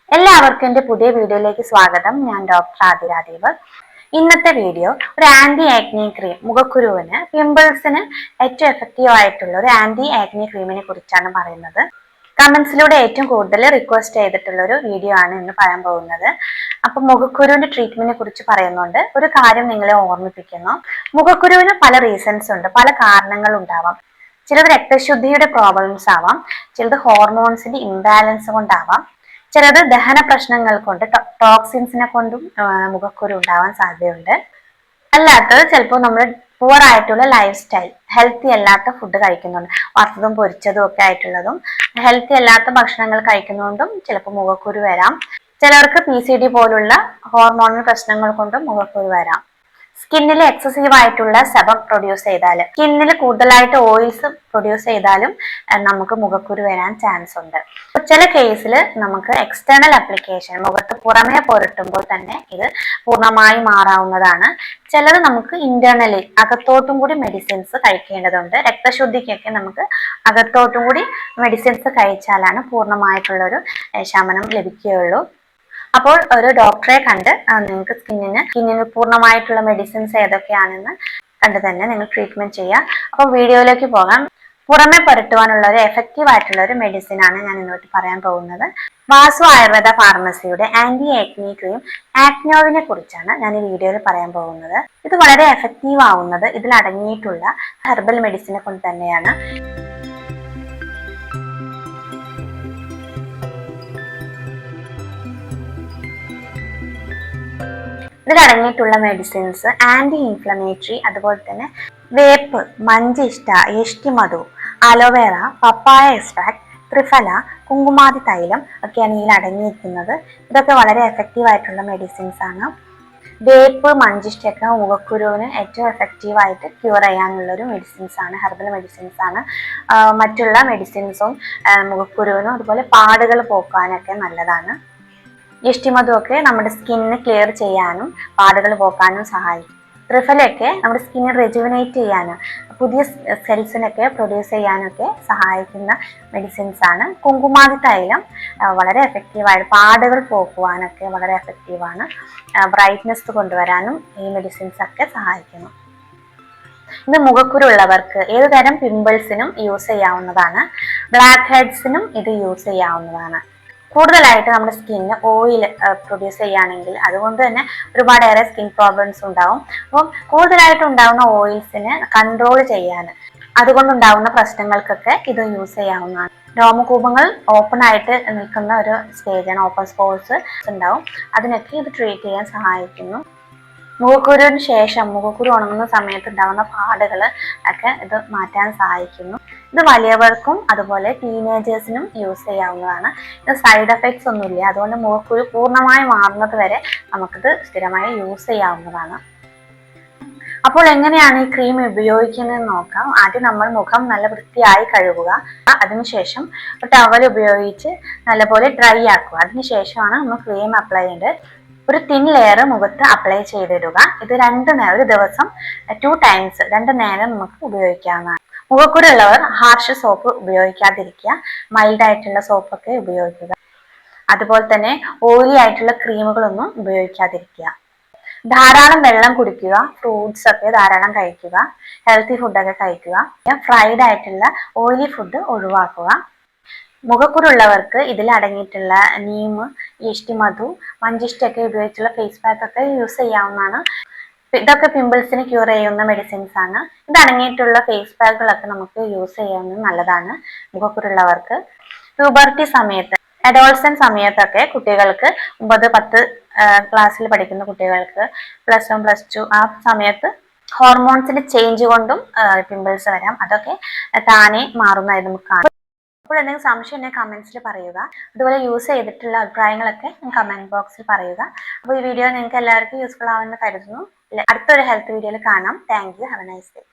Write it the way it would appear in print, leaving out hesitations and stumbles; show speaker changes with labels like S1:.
S1: എല്ലാവർക്കും എൻ്റെ പുതിയ വീഡിയോയിലേക്ക് സ്വാഗതം. ഞാൻ ഡോക്ടർ ആതിരാദേവ്. ഇന്നത്തെ വീഡിയോ ഒരു ആന്റി ആക്നി ക്രീം, മുഖക്കുരുവിന് പിമ്പിൾസിന് ഏറ്റവും എഫക്റ്റീവ് ആയിട്ടുള്ള ഒരു ആന്റി ആക്നി ക്രീമിനെ കുറിച്ചാണ് പറയുന്നത്. കമന്റ്സിലൂടെ ഏറ്റവും കൂടുതൽ റിക്വസ്റ്റ് ചെയ്തിട്ടുള്ള ഒരു വീഡിയോ ആണ് ഇന്ന് പറയാൻ പോകുന്നത്. അപ്പൊ മുഖക്കുരുവിന്റെ ട്രീറ്റ്മെന്റിനെ കുറിച്ച് പറയുന്നുണ്ട്. ഒരു കാര്യം നിങ്ങളെ ഓർമ്മിപ്പിക്കുന്നു. മുഖക്കുരുവിന് പല റീസൺസ് ഉണ്ട്, പല കാരണങ്ങൾ ഉണ്ടാവാം. ചിലത് രക്തശുദ്ധിയുടെ പ്രോബ്ലംസ് ആവാം, ചിലത് ഹോർമോൺസിന്റെ ഇംബാലൻസ് കൊണ്ടാവാം, ചിലത് ദഹന പ്രശ്നങ്ങൾ കൊണ്ട്, ടോക്സിൻസിനെ കൊണ്ടും മുഖക്കുരു ഉണ്ടാവാൻ സാധ്യതയുണ്ട്. അല്ലാത്തത് ചിലപ്പോൾ നമ്മൾ പുവർ ആയിട്ടുള്ള ലൈഫ് സ്റ്റൈൽ, ഹെൽത്തി അല്ലാത്ത ഫുഡ് കഴിക്കുന്നുണ്ട്, വറുത്തതും പൊരിച്ചതും ഒക്കെ ആയിട്ടുള്ളതും ഹെൽത്തി അല്ലാത്ത ഭക്ഷണങ്ങൾ കഴിക്കുന്നതുകൊണ്ടും ചിലപ്പോൾ മുഖക്കുരു വരാം. ചിലർക്ക് PCD പോലുള്ള ഹോർമോണൽ പ്രശ്നങ്ങൾ കൊണ്ടും മുഖക്കുരു വരാം. സ്കിന്നിൽ എക്സസീവ് ആയിട്ടുള്ള സെബം പ്രൊഡ്യൂസ് ചെയ്താൽ, സ്കിന്നിൽ കൂടുതലായിട്ട് ഓയിൽസ് പ്രൊഡ്യൂസ് ചെയ്താലും നമുക്ക് മുഖക്കുരു വരാൻ ചാൻസ് ഉണ്ട്. ചില കേസിൽ നമുക്ക് എക്സ്റ്റേണൽ ആപ്ലിക്കേഷൻ, മുഖത്ത് പുറമേ പുരട്ടുമ്പോൾ തന്നെ ഇത് പൂർണ്ണമായി മാറാവുന്നതാണ്. ചിലത് നമുക്ക് ഇന്റേണലി അകത്തോട്ടും കൂടി മെഡിസിൻസ് കഴിക്കേണ്ടതുണ്ട്. രക്തശുദ്ധിക്കൊക്കെ നമുക്ക് അകത്തോട്ടും കൂടി മെഡിസിൻസ് കഴിച്ചാലാണ് പൂർണ്ണമായിട്ടുള്ളൊരു ശമനം ലഭിക്കുകയുള്ളൂ. അപ്പോൾ ഒരു ഡോക്ടറെ കണ്ട് നിങ്ങൾക്ക് സ്കിന്നിന് പൂർണ്ണമായിട്ടുള്ള മെഡിസിൻസ് ഏതൊക്കെയാണെന്ന് കണ്ട് തന്നെ നിങ്ങൾ ട്രീറ്റ്മെന്റ് ചെയ്യുക. അപ്പോൾ വീഡിയോയിലേക്ക് പോകാം. പുറമെ പുരട്ടുവാനുള്ള ഒരു എഫക്റ്റീവ് ആയിട്ടുള്ള ഒരു മെഡിസിൻ ആണ് ഞാൻ ഇന്നോട്ട് പറയാൻ പോകുന്നത്. വാസു ആയുർവേദ ഫാർമസിയുടെ ആന്റി ആക്നി ക്രീം ആക്നോവിനെ കുറിച്ചാണ് ഞാൻ ഈ വീഡിയോയിൽ പറയാൻ പോകുന്നത്. ഇത് വളരെ എഫക്റ്റീവ് ആവുന്നത് ഇതിൽ അടങ്ങിയിട്ടുള്ള ഹെർബൽ മെഡിസിനെ കൊണ്ട് തന്നെയാണ്. ഇതിലടങ്ങിയിട്ടുള്ള മെഡിസിൻസ് ആന്റി ഇൻഫ്ലമേറ്ററി, അതുപോലെ തന്നെ വേപ്പ്, മഞ്ചിഷ്ട, യഷ്ടിമധു, അലോവേറ, പപ്പായ എക്സ്ട്രാക്ട്, ത്രിഫല, കുങ്കുമാതി തൈലം ഒക്കെയാണ് ഇതിൽ അടങ്ങിയിരിക്കുന്നത്. ഇതൊക്കെ വളരെ എഫക്റ്റീവ് ആയിട്ടുള്ള മെഡിസിൻസ് ആണ്. വേപ്പ്, മഞ്ചിഷ്ടയൊക്കെ മുഖക്കുരുവിന് ഏറ്റവും എഫക്റ്റീവ് ആയിട്ട് ക്യൂർ ചെയ്യാനുള്ളൊരു മെഡിസിൻസ് ആണ്, ഹെർബൽ മെഡിസിൻസ് ആണ്. മറ്റുള്ള മെഡിസിൻസും മുഖക്കുരുവിനും അതുപോലെ പാടുകൾ പോക്കാനൊക്കെ നല്ലതാണ്. യഷ്ടിമധുവൊക്കെ നമ്മുടെ സ്കിന്നിന് ക്ലിയർ ചെയ്യാനും പാടുകൾ പോക്കാനും സഹായിക്കും. ത്രിഫലയൊക്കെ നമ്മുടെ സ്കിന്നിനെ റെജുവിനേറ്റ് ചെയ്യാനും പുതിയ സെൽസിനൊക്കെ പ്രൊഡ്യൂസ് ചെയ്യാനൊക്കെ സഹായിക്കുന്ന മെഡിസിൻസ് ആണ്. കുങ്കുമാതി തൈലം വളരെ എഫക്റ്റീവായിട്ട് പാടുകൾ പോക്കുവാനൊക്കെ വളരെ എഫക്റ്റീവാണ്. ബ്രൈറ്റ്നെസ് കൊണ്ടുവരാനും ഈ മെഡിസിൻസ് ഒക്കെ സഹായിക്കുന്നു. ഇത് മുഖക്കുരു ഉള്ളവർക്ക് ഏത് തരം പിമ്പിൾസിനും യൂസ് ചെയ്യാവുന്നതാണ്. ബ്ലാക്ക് ഹെഡ്സിനും ഇത് യൂസ് ചെയ്യാവുന്നതാണ്. കൂടുതലായിട്ട് നമ്മുടെ സ്കിന്നിന് ഓയിൽ പ്രൊഡ്യൂസ് ചെയ്യുകയാണെങ്കിൽ അതുകൊണ്ട് തന്നെ ഒരുപാടേറെ സ്കിൻ പ്രോബ്ലംസ് ഉണ്ടാവും. അപ്പം കൂടുതലായിട്ട് ഉണ്ടാകുന്ന ഓയിൽസിനെ കൺട്രോൾ ചെയ്യാൻ, അതുകൊണ്ടുണ്ടാകുന്ന പ്രശ്നങ്ങൾക്കൊക്കെ ഇത് യൂസ് ചെയ്യാവുന്നതാണ്. രോമകൂപങ്ങൾ ഓപ്പൺ ആയിട്ട് നിൽക്കുന്ന ഒരു സ്റ്റേജാണ്, ഓപ്പൺ സ്പോട്സ് ഉണ്ടാവും, അതിനൊക്കെ ഇത് ട്രീറ്റ് ചെയ്യാൻ സഹായിക്കുന്നു. മുഖക്കുരുവിന് ശേഷം മുഖക്കുരു ഉണങ്ങുന്ന സമയത്ത് ഉണ്ടാകുന്ന പാടുകൾ ഒക്കെ ഇത് മാറ്റാൻ സഹായിക്കുന്നു. ഇത് വലിയവർക്കും അതുപോലെ ടീനേജേഴ്സിനും യൂസ് ചെയ്യാവുന്നതാണ്. ഇത് സൈഡ് എഫക്ട്സ് ഒന്നുമില്ല, അതുകൊണ്ട് മുഖക്കുരു പൂർണ്ണമായി മാറുന്നത് വരെ നമുക്കിത് സ്ഥിരമായി യൂസ് ചെയ്യാവുന്നതാണ്. അപ്പോൾ എങ്ങനെയാണ് ഈ ക്രീം ഉപയോഗിക്കുന്നതെന്ന് നോക്കാം. ആദ്യം നമ്മൾ മുഖം നല്ല വൃത്തിയായി കഴുകുക. അതിനുശേഷം ഒരു ടവൽ ഉപയോഗിച്ച് നല്ലപോലെ ഡ്രൈ ആക്കുക. അതിനുശേഷമാണ് നമ്മൾ ക്രീം അപ്ലൈ ചെയ്യേണ്ടത്. ഒരു തിൻ ലെയർ മുഖത്ത് അപ്ലൈ ചെയ്തിടുക. ഇത് ഒരു ദിവസം 2 ടൈംസ് 2 നേരം നമുക്ക് ഉപയോഗിക്കാവുന്നതാണ്. മുഖക്കുരു ഉള്ളവർ ഹാർഷ് സോപ്പ് ഉപയോഗിക്കാതിരിക്കുക, മൈൽഡ് ആയിട്ടുള്ള സോപ്പൊക്കെ ഉപയോഗിക്കുക. അതുപോലെ തന്നെ ഓയിലി ആയിട്ടുള്ള ക്രീമുകളൊന്നും ഉപയോഗിക്കാതിരിക്കുക. ധാരാളം വെള്ളം കുടിക്കുക, ഫ്രൂട്ട്സ് ഒക്കെ ധാരാളം കഴിക്കുക, ഹെൽത്തി ഫുഡൊക്കെ കഴിക്കുക. ഫ്രൈഡ് ആയിട്ടുള്ള ഓയിലി ഫുഡ് ഒഴിവാക്കുക. മുഖക്കുരുള്ളവർക്ക് ഇതിൽ അടങ്ങിയിട്ടുള്ള നീം, യഷ്ടിമധു, മഞ്ചിഷ്ടൊക്കെ ഉപയോഗിച്ചുള്ള ഫേസ് പാക്ക് ഒക്കെ യൂസ് ചെയ്യാവുന്നതാണ്. ഇതൊക്കെ പിമ്പിൾസിന് ക്യൂർ ചെയ്യുന്ന മെഡിസിൻസ് ആണ്. ഇത് അടങ്ങിയിട്ടുള്ള ഫേസ് പാക്കുകളൊക്കെ നമുക്ക് യൂസ് ചെയ്യാവുന്നത് നല്ലതാണ് മുഖക്കുരുള്ളവർക്ക്. പ്യൂബർട്ടി സമയത്ത്, അഡോൾസൻ സമയത്തൊക്കെ കുട്ടികൾക്ക് 9, 10 ക്ലാസ്സിൽ പഠിക്കുന്ന കുട്ടികൾക്ക്, +1, +2 ആ സമയത്ത് ഹോർമോൺസിന്റെ ചേഞ്ച് കൊണ്ടും പിമ്പിൾസ് വരാം. അതൊക്കെ താനെ മാറുന്നതായി നമുക്ക് കാണാം. അപ്പോൾ എന്തെങ്കിലും സംശയം ഉണ്ടെങ്കിൽ കമന്റ്സിൽ പറയുക. അതുപോലെ യൂസ് ചെയ്തിട്ടുള്ള അഭിപ്രായങ്ങളൊക്കെ കമന്റ് ബോക്സിൽ പറയുക. അപ്പോൾ ഈ വീഡിയോ നിങ്ങൾക്ക് എല്ലാവർക്കും യൂസ്ഫുൾ ആവുമെന്ന് കരുതുന്നു. അടുത്തൊരു ഹെൽത്ത് വീഡിയോയിൽ കാണാം. Thank you. Have A nice day.